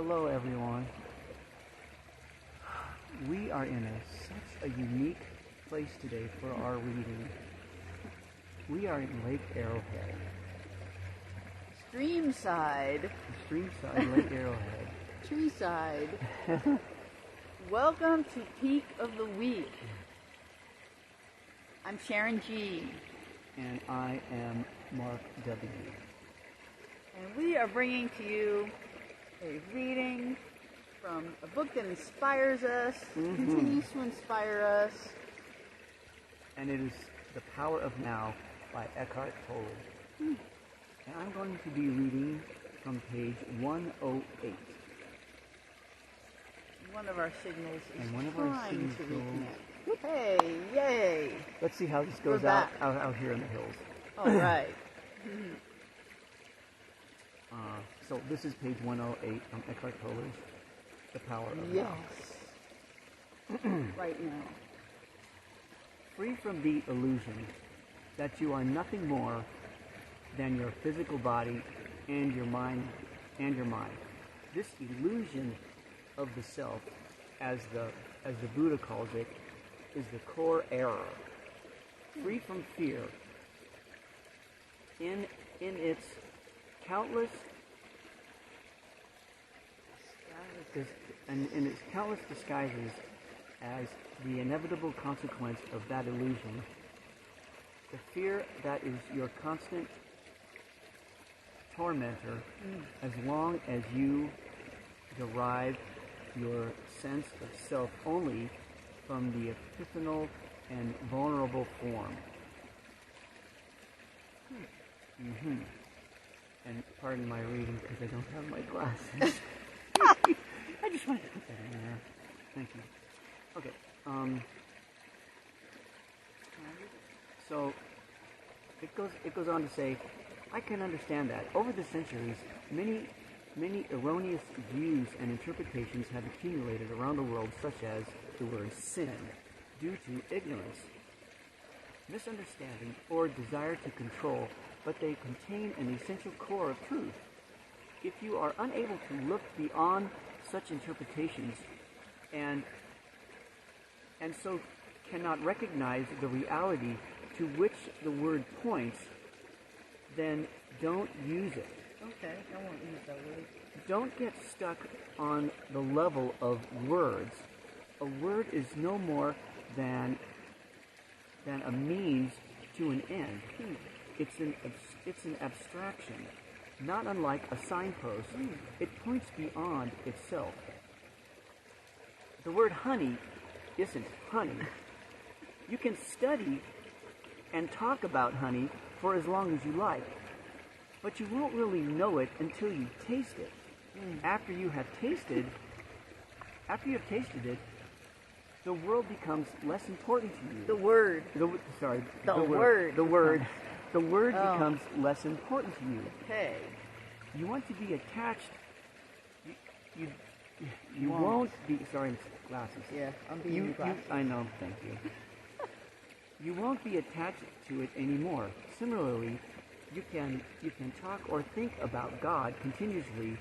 Hello, everyone. We are in such a unique place today for our reading. We are in Lake Arrowhead. Streamside. Lake Arrowhead. Treeside. Welcome to Peak of the Week. I'm Sharon G. And I am Mark W. And we are bringing to you a reading from a book that inspires us, continues to inspire us. And it is The Power of Now by Eckhart Tolle. And I'm going to be reading from page 108. One of our signals is And one of trying our signals to reconnect. Hey, yay! Let's see how this goes out here in the hills. All right. So this is page 108 from Eckhart Tolle's The Power of Yes. Now. Right now. Free from the illusion that you are nothing more than your physical body and your mind. This illusion of the self, as the Buddha calls it, is the core error. Free from fear, in its countless disguises as the inevitable consequence of that illusion, the fear that is your constant tormentor as long as you derive your sense of self only from the epiphanal and vulnerable form. And pardon my reading because I don't have my glasses. I just wanted to put that in there. Thank you. Okay. So it goes on to say, I can understand that. Over the centuries, many erroneous views and interpretations have accumulated around the world, such as the word sin, due to ignorance, misunderstanding, or desire to control, but they contain an essential core of truth. If you are unable to look beyond such interpretations and so cannot recognize the reality to which the word points, then don't use it. Okay, I won't use that word. Don't get stuck on the level of words. A word is no more than a means to an end. It's an abstraction, not unlike a signpost. It points beyond itself. The word honey isn't honey. You can study and talk about honey for as long as you like, but you won't really know it until you taste it. After you have tasted it, the world becomes less important to you. The word becomes less important to you. Okay. You want to be attached. You won't be. Sorry, glasses. Yeah, I'm being your glasses. I know. Thank you. You won't be attached to it anymore. Similarly, you can talk or think about God continuously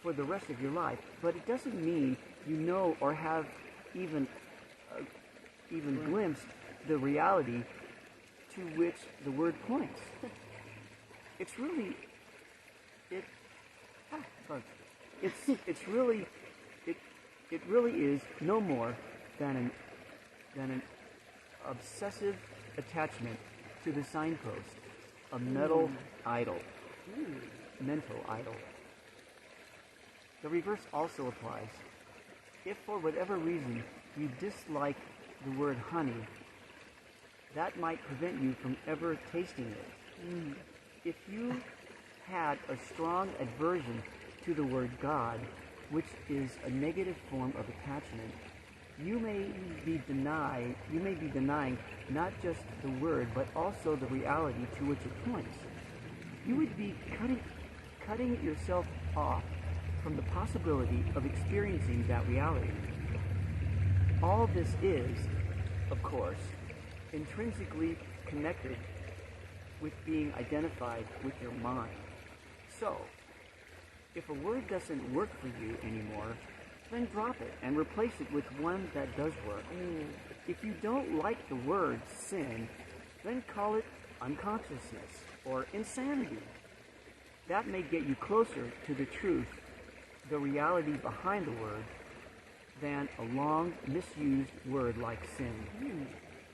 for the rest of your life, but it doesn't mean you know or have even glimpsed the reality to which the word points. It really is no more than an obsessive attachment to the signpost, a mental idol. The reverse also applies. If for whatever reason you dislike the word honey, that might prevent you from ever tasting it. If you had a strong aversion to the word God, which is a negative form of attachment, you may be denying not just the word, but also the reality to which it points. You would be cutting yourself off from the possibility of experiencing that reality. All this is, of course, intrinsically connected with being identified with your mind. So, If a word doesn't work for you anymore, then drop it and replace it with one that does work. If you don't like the word sin, then call it unconsciousness or insanity. That may get you closer to the truth, the reality behind the word, than a long, misused word like sin,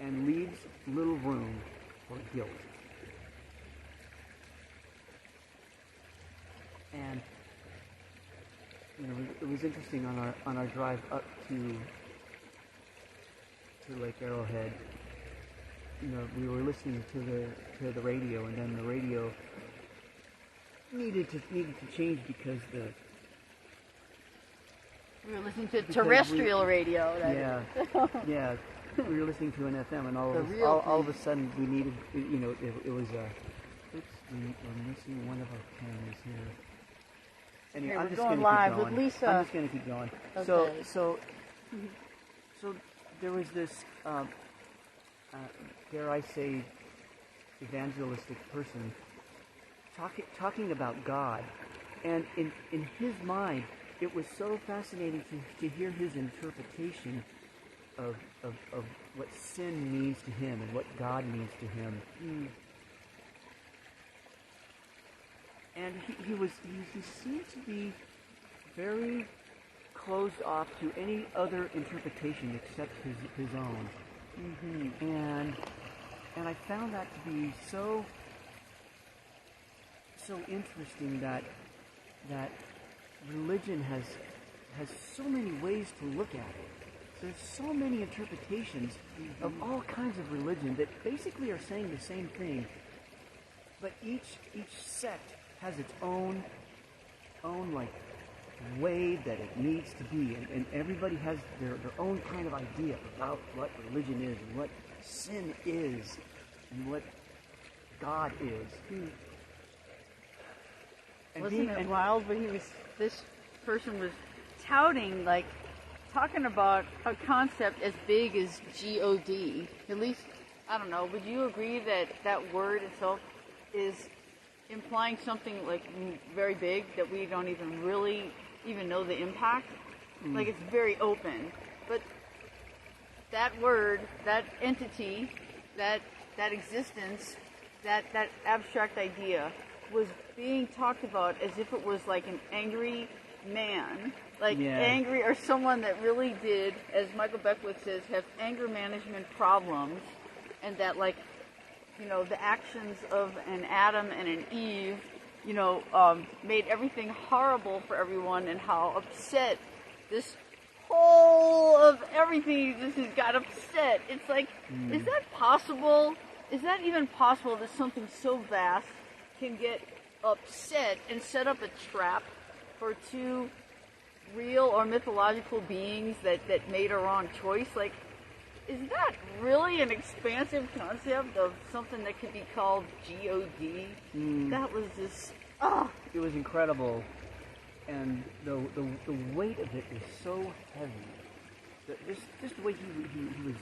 and leaves little room for guilt. And it was interesting on our drive up to Lake Arrowhead. We were listening to the radio, and then the radio needed to change because we were listening to terrestrial radio. Yeah. We were listening to an FM, and all of a sudden we needed. It was oops, we're missing one of our cameras here. Anyway, I'm just going live with Lisa. I'm just going to keep going. Okay. So there was this, dare I say, evangelistic person talking about God, and in his mind, it was so fascinating to hear his interpretation of what sin means to him and what God means to him. And he seemed to be very closed off to any other interpretation except his own. And I found that to be so interesting that religion has so many ways to look at it. There's so many interpretations of all kinds of religion that basically are saying the same thing, but each sect has its own like way that it needs to be, and everybody has their own kind of idea about what religion is and what sin is and what God is. And wasn't it wild when this person was talking about a concept as big as God? At least, I don't know, would you agree that word itself is implying something like very big that we don't even know the impact? Like, it's very open. But that word, that entity, that existence, that abstract idea was being talked about as if it was like an angry man, angry, or someone that really did, as Michael Beckwith says, have anger management problems, and that the actions of an Adam and an Eve, made everything horrible for everyone, and how upset this whole of everything just got upset. It's like, is that possible? Is that even possible that something so vast can get upset and set up a trap for two real or mythological beings that made a wrong choice? Like, is that really an expansive concept of something that could be called God? That was just, It was incredible, and the weight of it is so heavy. Just the way he was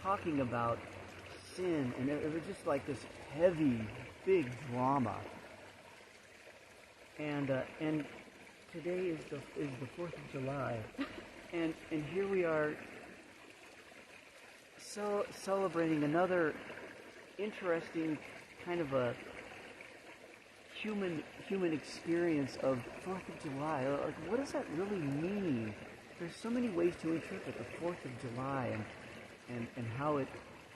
talking about sin, and it was just like this heavy, big drama. And today is the 4th of July, and here we are, so celebrating another interesting kind of a human experience of 4th of July. Like, what does that really mean? There's so many ways to interpret the 4th of July, and how it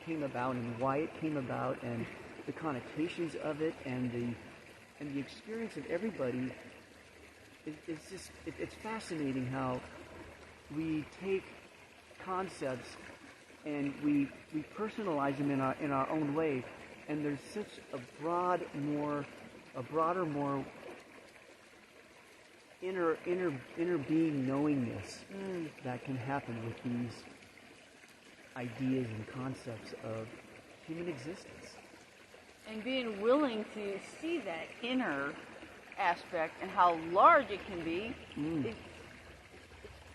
came about and why it came about, and the connotations of it, and the experience of everybody. It's fascinating how we take concepts and we personalize them in our own way, and there's such a broader, more inner being knowingness that can happen with these ideas and concepts of human existence. And being willing to see that inner aspect and how large it can be. It's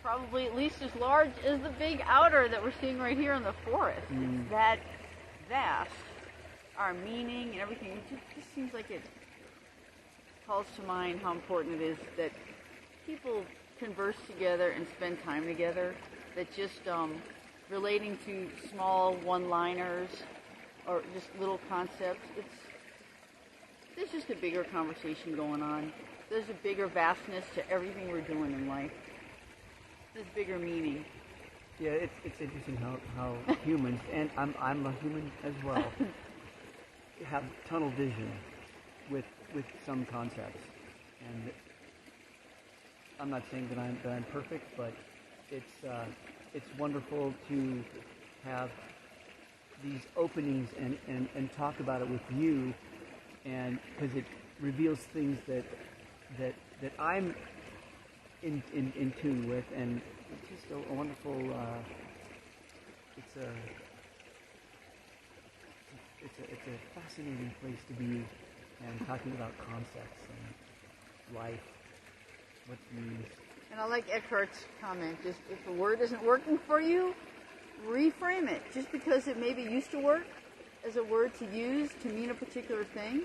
probably at least as large as the big outer that we're seeing right here in the forest. It's that vast. Our meaning and everything. It just seems like calls to mind how important it is that people converse together and spend time together, that just relating to small one-liners or just little concepts, there's just a bigger conversation going on. There's a bigger vastness to everything we're doing in life. There's bigger meaning. Yeah, it's interesting how humans, and I'm a human as well, have tunnel vision with some concepts. And I'm not saying that I'm perfect, but it's wonderful to have these openings and talk about it with you, and because it reveals things that I'm in tune with, and it's just a wonderful. It's a fascinating place to be, and talking about concepts and life, what it means. And I like Eckhart's comment, just if a word isn't working for you, reframe it. Just because it maybe used to work as a word to use to mean a particular thing,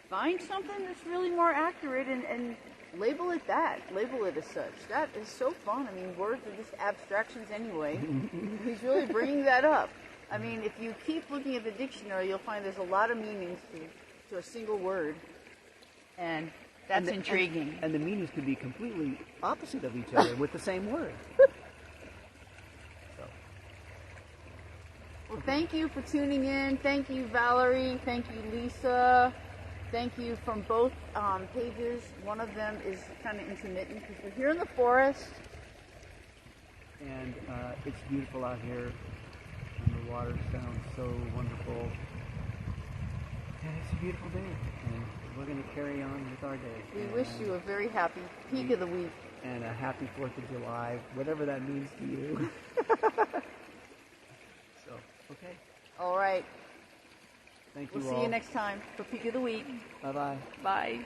find something that's really more accurate and label it that. Label it as such. That is so fun. I mean, words are just abstractions anyway. He's really bringing that up. I mean, if you keep looking at the dictionary, you'll find there's a lot of meanings to a single word. And that's intriguing. And the meanings could be completely opposite of each other with the same word. So. Well, thank you for tuning in. Thank you, Valerie. Thank you, Lisa. Thank you from both pages. One of them is kind of intermittent because we're here in the forest. And it's beautiful out here. And the water sounds so wonderful. And it's a beautiful day. And we're going to carry on with our day. We wish you a very happy peak of the week. And a happy 4th of July, whatever that means to you. So, okay. All right. Thank you all. We'll see you next time for Peak of the Week. Bye-bye. Bye.